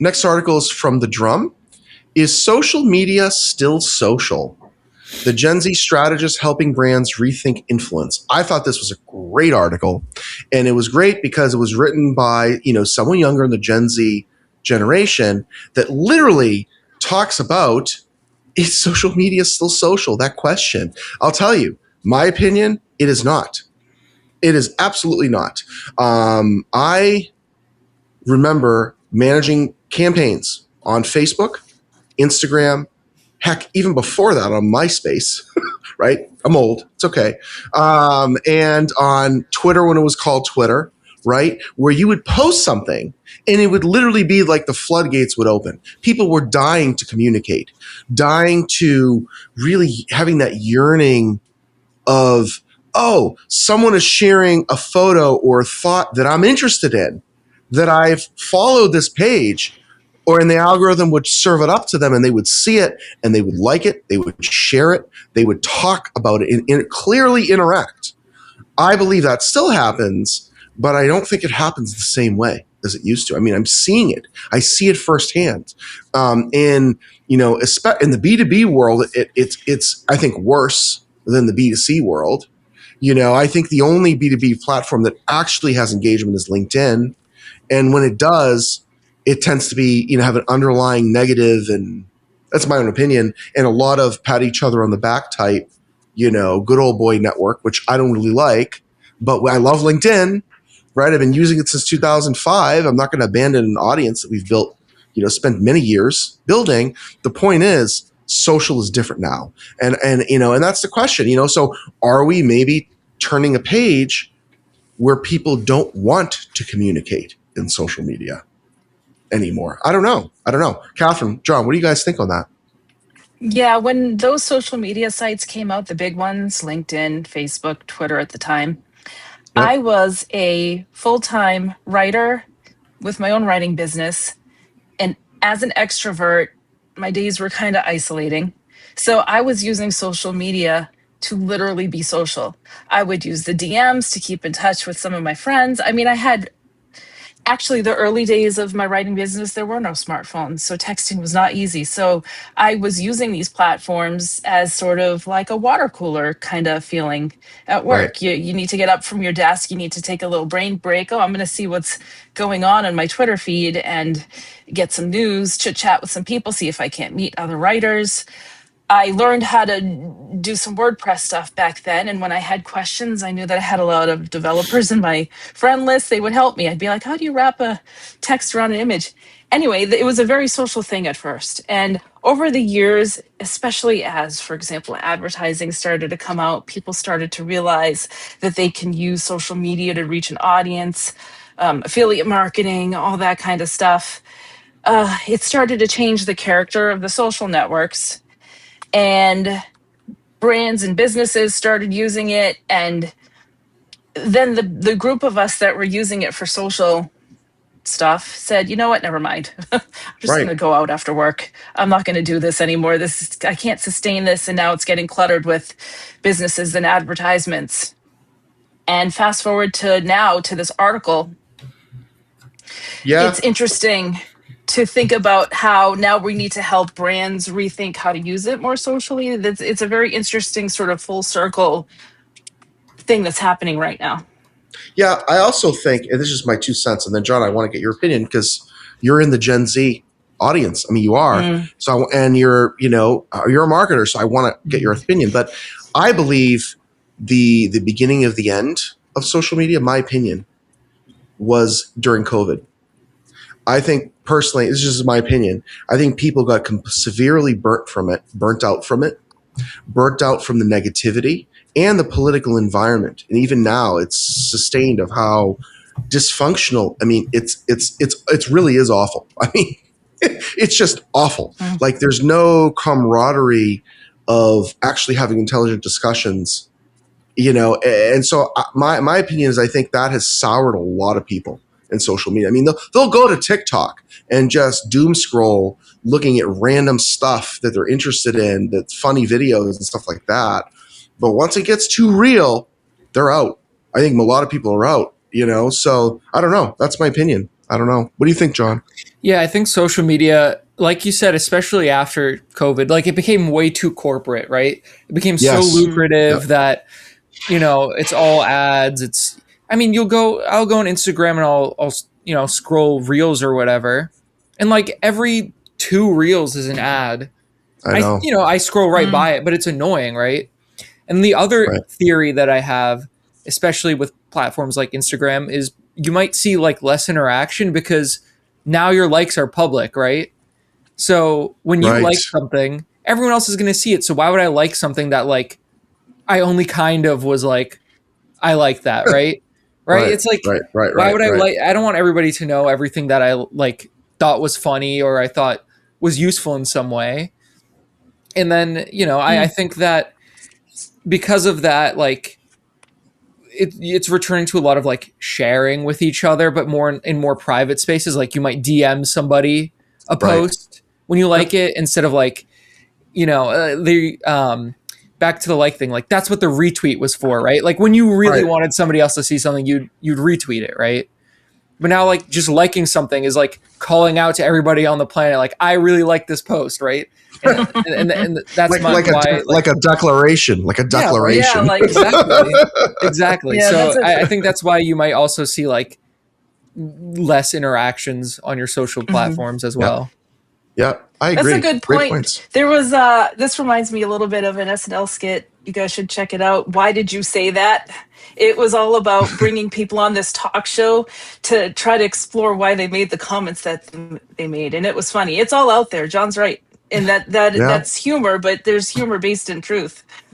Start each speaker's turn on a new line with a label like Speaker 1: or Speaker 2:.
Speaker 1: Next article is from The Drum. Is social media still social? The Gen Z strategist helping brands rethink influence. I thought this was a great article, and it was great because it was written by, someone younger in the Gen Z generation that literally talks about, is social media still social? That question. I'll tell you, my opinion, it is not. It is absolutely not. I remember managing campaigns on Facebook, Instagram, heck, even before that on MySpace, right? I'm old. It's okay. And on Twitter when it was called Twitter, right? Where you would post something and it would literally be like the floodgates would open. People were dying to communicate, dying to really having that yearning of, oh, someone is sharing a photo or a thought that I'm interested in, that I've followed this page, or in the algorithm would serve it up to them and they would see it and they would like it, they would share it, they would talk about it and clearly interact. I believe that still happens, but I don't think it happens the same way as it used to. I mean, I'm seeing it. I see it firsthand. In the B2B world, it's I think worse than the B2C world. I think the only B2B platform that actually has engagement is LinkedIn. And when it does, it tends to be, have an underlying negative, and that's my own opinion, and a lot of pat each other on the back type, good old boy network, which I don't really like, but I love LinkedIn, right? I've been using it since 2005. I'm not going to abandon an audience that we've built, spent many years building. The point is, social is different now. And that's the question, so are we maybe turning a page where people don't want to communicate in social media anymore? I don't know. Catherine, John, what do you guys think on that?
Speaker 2: Yeah, when those social media sites came out, the big ones, LinkedIn, Facebook, Twitter at the time,
Speaker 1: Yep.
Speaker 2: I was a full-time writer with my own writing business. And as an extrovert, my days were kind of isolating. So I was using social media to literally be social. I would use the DMs to keep in touch with some of my friends. I mean, I had actually the early days of my writing business, there were no smartphones, so texting was not easy. So I was using these platforms as sort of like a water cooler kind of feeling at
Speaker 1: Right.
Speaker 2: work. You need to get up from your desk, you need to take a little brain break. Oh, I'm going to see what's going on my Twitter feed and get some news, chit chat with some people, see if I can't meet other writers. I learned how to do some WordPress stuff back then. And when I had questions, I knew that I had a lot of developers in my friend list. They would help me. I'd be like, how do you wrap a text around an image? Anyway, it was a very social thing at first. And over the years, especially as, for example, advertising started to come out, people started to realize that they can use social media to reach an audience, affiliate marketing, all that kind of stuff. It started to change the character of the social networks, and brands and businesses started using it. And then the group of us that were using it for social stuff said, you know what, never mind. I'm just going to go out after work. I'm not going to do this anymore. I can't sustain this. And now it's getting cluttered with businesses and advertisements. And fast forward to now, to this article.
Speaker 1: Yeah.
Speaker 2: It's interesting to think about how now we need to help brands rethink how to use it more socially. It's a very interesting sort of full circle thing that's happening right now.
Speaker 1: Yeah, I also think, and this is my 2 cents, and then John, I want to get your opinion because you're in the Gen Z audience. I mean, you are. So, and you're a marketer, so I want to get your opinion. But I believe the beginning of the end of social media, my opinion, was during COVID. I think personally, this is just my opinion. I think people got severely burnt out from it, burnt out from the negativity and the political environment. And even now it's sustained of how dysfunctional. I mean, it really is awful. I mean, it's just awful. Like there's no camaraderie of actually having intelligent discussions, and so my opinion is I think that has soured a lot of people in social media. I mean, they'll go to TikTok and just doom scroll looking at random stuff that they're interested in, that's funny videos and stuff like that. But once it gets too real, they're out. I think a lot of people are out, so I don't know. That's my opinion. I don't know. What do you think, John?
Speaker 3: Yeah, I think social media, like you said, especially after COVID, like it became way too corporate, right? It became so
Speaker 1: Yes.
Speaker 2: Mm,
Speaker 3: lucrative
Speaker 1: Yep.
Speaker 3: that, it's all ads. I mean, I'll go on Instagram and I'll, scroll reels or whatever. And like every two reels is an ad.
Speaker 1: I know.
Speaker 3: I scroll right
Speaker 2: mm,
Speaker 3: by it, but it's annoying, right? And the other
Speaker 1: Right.
Speaker 3: theory that I have, especially with platforms like Instagram, is you might see like less interaction because now your likes are public, right? So when you
Speaker 1: Right.
Speaker 3: like something, everyone else is going to see it. So why would I like something that like I only kind of was like I like that, right? Right?
Speaker 1: Right.
Speaker 3: It's like
Speaker 1: Right. Right.
Speaker 3: why
Speaker 1: Right.
Speaker 3: would I
Speaker 1: Right.
Speaker 3: like I don't want everybody to know everything that I like thought was funny or I thought was useful in some way. And then, I
Speaker 2: mm.
Speaker 3: think that because of that, like it's returning to a lot of like sharing with each other, but more in more private spaces. Like you might DM somebody a
Speaker 1: Right.
Speaker 3: post when you like
Speaker 1: Yep.
Speaker 3: it instead of like, the back to the like thing. Like that's what the retweet was for, right? Like when you really
Speaker 1: Right.
Speaker 3: wanted somebody else to see something, you'd retweet it, right? But now like just liking something is like calling out to everybody on the planet, like I really like this post, right? And that's
Speaker 1: Like like a
Speaker 3: why
Speaker 1: like
Speaker 3: like
Speaker 1: a declaration. Like a
Speaker 3: yeah, right,
Speaker 2: Yeah,
Speaker 1: declaration.
Speaker 2: like
Speaker 3: exactly, exactly.
Speaker 2: yeah,
Speaker 3: So
Speaker 2: that's a
Speaker 3: I think that's why you might also see like less interactions on your social
Speaker 2: mhm.
Speaker 3: platforms as
Speaker 1: Yeah.
Speaker 3: well.
Speaker 1: Yeah. I
Speaker 2: That's a
Speaker 1: agree.
Speaker 2: good
Speaker 1: Great
Speaker 2: point.
Speaker 1: points.
Speaker 2: There was this reminds me a little bit of an SNL skit. You guys should check it out. Why did you say that? It was all about bringing people on this talk show to try to explore why they made the comments that they made, and it was funny. It's all out there. John's right, and that
Speaker 1: Yeah.
Speaker 2: that's humor, but there's humor based in truth.